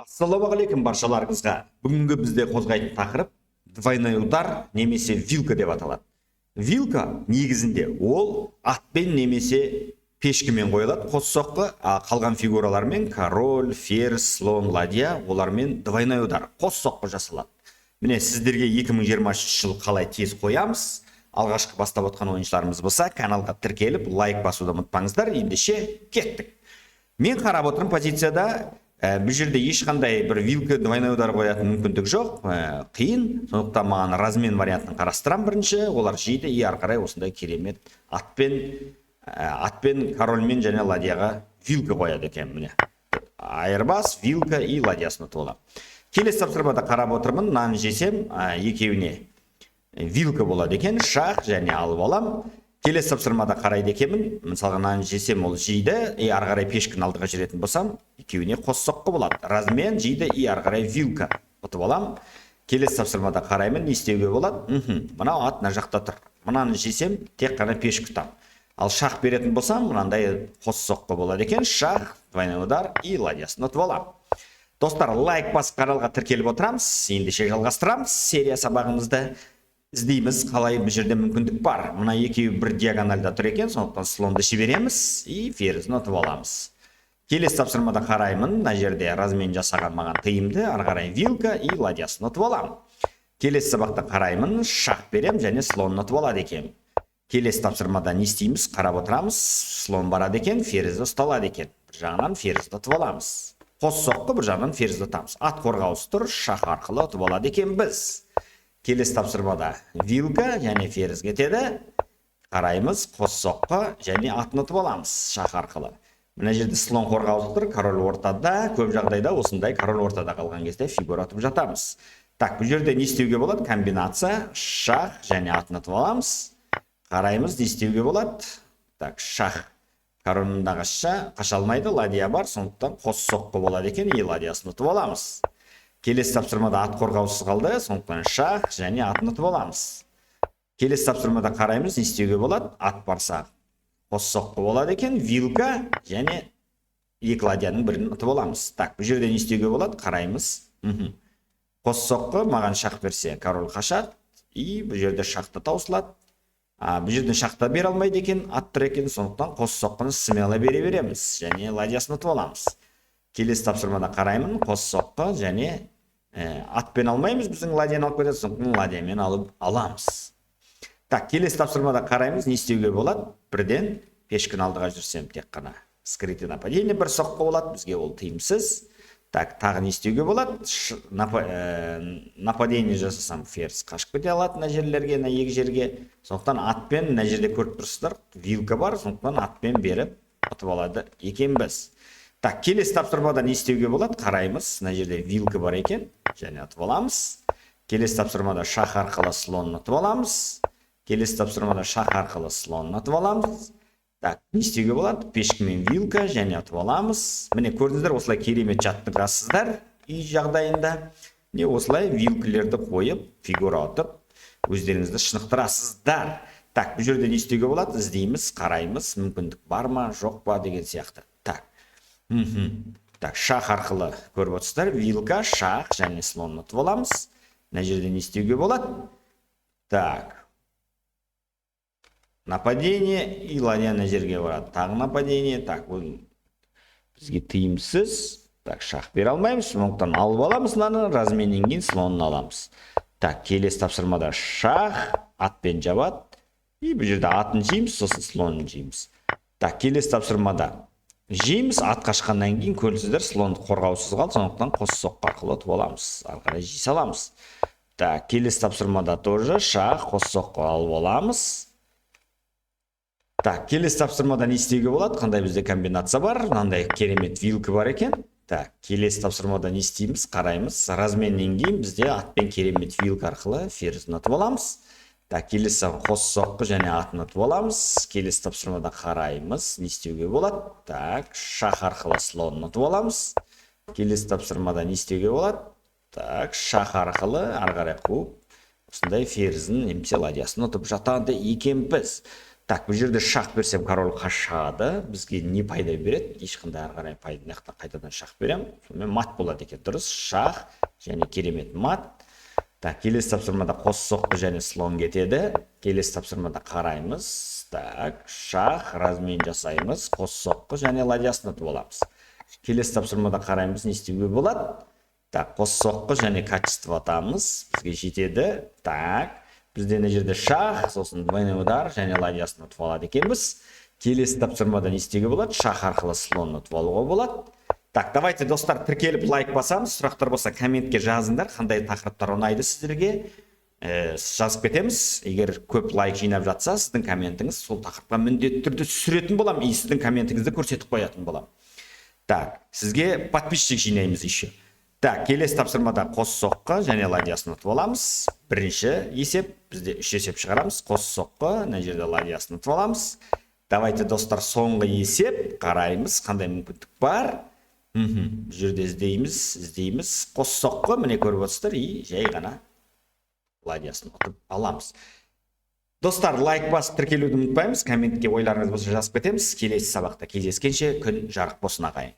Ассалаумағалейкум баршаларыңызға. Бүгінгі бізде қозғайтын тақырып двойной удар немесе вилка деп аталады. Вилка негізінде ол атпен немесе пешкімен қойылады, қос соққы, қалған фигуралармен король, ферзь, слон, ладья, олармен двойной удар, қос соққы жасалады. Міне сіздерге 2023 жыл қалай тез қоямыз. Алғашқы бастап отқан ойыншыларымыз болса, каналға тіркеліп, лайк басуды ұмытпаңыздар. Ендеше кеттік. Мен қарап отырмын позицияда бұл жерде ешқандай бір вилка двойной удар қоятын мүмкіндік жоқ, қиын. Сондықтан маған размен вариантын қарастырам бірінші. Олар жейді, ары қарай осындай керемет атпен, корольмен және ладьяға вилка қояды екен. Міне айырбас, вилка и ладьясын ұтып аламын. Келесі тапсырмада қарап отырмын, мынаны жесем екеуіне вилка болады екен, шах және алып алам. Келесі тапсырмада қарайды екенмін, мысалға мынаны жесем ол жейді, ары қарай пешкін алдыға жүретін болсам, екеуіне қос соққы болады. Размен жейді, ары қарай вилка ұтып алам. Келесі тапсырмада қараймын, не істеуге болады? Мынау ат мына жақта тұр. Мынаны жесем, тек қана пешкі ұтам. Ал шах беретін болсам, мынандай қос соққы болады екен, шах, двойной удар и ладьясын ұтып алам. Достар, лайк басып каналға тіркеліп отырамыз. Ендеше жалғастырамыз серия сабағымызды. Іздейміз, қалай бұл жерде мүмкіндік бар. Мына екеуі бір диагональда тұр екен, сондықтан слонды жібереміз и ферзін ұтып аламыз. Келесі тапсырмада қараймын, мына жерде размен жасаған маған тыйымды, ары қарай вилка и ладьясын ұтып аламын. Келесі сабақта қараймын, шах берем және слон ұтып алады екен. Келесі тапсырмада не істейміз? Қарап отырамыз, слон барады екен, ферзі ұсталады екен. Бір жағынан ферзді ұтып аламыз. Қос соққы, бір жағынан ферзді ұтамыз. Ат қорғаусы тұр, шах арқылы ұтып алады екен біз. Келесі тапсырмада вилка және ферзь кетеді. Қараймыз, қос соққы және атын ұтып аламыз шах арқылы. Мына жерде слон қорғаусы тұр, король ортада. Көп жағдайда осындай король ортада қалған кезде фигура ұтып жатамыз. Так, бұл жерде не істеуге болады? Комбинация, шах және атын ұтып аламыз. Қараймыз, не істеуге болады? Так, шах. Королындағы қаша алмайды, ладья бар, сондықтан қос соққы болады екен, и ладьясын ұтып аламыз. Келесі тапсырмада ат қорғаусыз қалды, сондықтан шах және атын ұтып аламыз. Келесі тапсырмада қараймыз, не істеуге болады? Ат барса қос соққы болады екен, вилка және екі ладьяның бірін ұтып аламыз. Так, бұл жерде не істеуге болады? Қараймыз. Қос соққы, маған шах берсе, король қашады, и бұл жерде шақты таусылады. Бұл жерден шақта бере алмайды екен, аттыр екен, сондықтан қос соққыны смело бере береміз және ладьясын ұтып аламыз. Келесі тапсырмада қараймын, қос соққы және атпен алмаймыз, біздің ладьяны алып кетеді, сондықтан ладьямен алып аламыз. Так, келесі тапсырмада қараймыз, не істеуге болады? Бірден пешкін алдыға жүрсем тек қана скрытый нападение, бір соққы болады, бізге ол тыйымсыз. Так, тағы не істеуге болады? Нападение жасасам ферзь қашып кете алады мына жерлерге, мына екі жерге. Сондықтан атпен мына жерде көріп тұрсыздар, вилка бар, сондықтан атпен беріп ұтып алады екенбіз. Так, келесі тапсырмада не істеуге болады? Қараймыз, мына жерде вилка бар екен, және ұтып аламыз. Келесі тапсырмада шах арқылы слон ұтып аламыз. Келесі тапсырмада шах арқылы слон ұтып аламыз. Так, не істеуге болады? Пешкімен вилка және ұтып аламыз. Міне көрдіңіздер, осылай керемет жаттығасыздар үй жағдайында. Не осылай вилкілерді қойып, фигура ұтып, өздеріңізді шынықтырасыздар. Так, бұл жерде не істеуге болады? Іздейміз, қараймыз, мүмкіндік бар ма, жоқ па деген сияқты. Так, так, шах арқылы көріп отырсыздар, вилка, шах және слон ұтып аламыз. Мына жерде не істеуге болады? Так, нападение и ладья на жерге барады. Тағы нападение. Так, бізге тыйымсыз. Так, шах бере алмаймыз, сондықтан алып аламыз мынаны, разменнен кейін слонын аламыз. Так, келесі тапсырмада шах атпен жабады. И бұл жерде атын жейміз, сосын слонын жейміз. Так, келесі тапсырмада жейміз, ат қашқаннан кейін көрсіздер, слонды қорғаусыз қалды, сондықтан қос соққы арқылы ұтып аламыз. Ары қарай жей саламыз. Так, келесі тапсырмада тоже шах, қос соққы алып аламыз. Так, келесі тапсырмада не істеуге болады? Қандай бізде комбинация бар? Мынандай керемет вилка бар екен. Так, келесі тапсырмада не істейміз? Қараймыз. Разменнен кейін бізде атпен керемет вилка арқылы ферзін ұтып аламыз. Так, келесі қос соққы және атын ұтып аламыз. Келесі тапсырмада қараймыз. Не істеуге болады? Так, шах арқылы слонын ұтып аламыз. Келесі тапсырмада не істеуге болады? Так, шах арқылы ары қарай қуып, осындай ферзін немесе ладьясын ұтып жатады екенбіз. Так, бұл жерде шақ берсем король қашады. Бізге не пайда береді? Ешқандай ары қарай пайда қайтадан шақ берем. Сонымен мат болады екен. Дұрыс. Шақ және керемет мат. Так, келесі тапсырмада қос соққы және слон кетеді. Келесі тапсырмада қараймыз. Так, шах, размен жасаймыз. Қос соққы және ладьясын ұтып аламыз. Келесі тапсырмада қараймыз, не істеуге болады? Так, қос соққы және качество атамыз. Бізге жетеді. Так, бізде мына жерде шах, сосын двойной удар және ладьясын ұтып алады екенбіз. Келесі тапсырмада не істеуге болады? Шах арқылы слон ұтып алуға болады. Так, давайте достар тіркеліп лайк басамыз. Сұрақтар болса комментке жазыңдар. Қандай тақырыптар ұнайды сіздерге? Жазып кетеміз. Егер көп лайк жинап жатса, сіздің комментіңіз сол тақырыпқа міндетті түрде түсіретін болам, и сіздің комментіңізді көрсетіп қоятын болам. Так, сізге подписчик жинаймыз еще. Так, келесі тапсырмада қос соққы және ладьясын ұтып аламыз. Бірінші есеп, бізде 3 есеп шығарамыз. Қос соққы, мына жерде ладьясын ұтып аламыз. Давайте достар соңғы есеп қараймыз, қандай мүмкіндік бар. Бұл жерде іздейміз. Қос соққы, міне көріп отырсыздар, и жай ғана ладьясын ұтып аламыз. Достар, лайк басып тіркелуді ұмытпаймыз. Комментке ойларыңыз болса жазып кетеміз. Келесі сабақта кездескенше күн жарық болсын ағайын.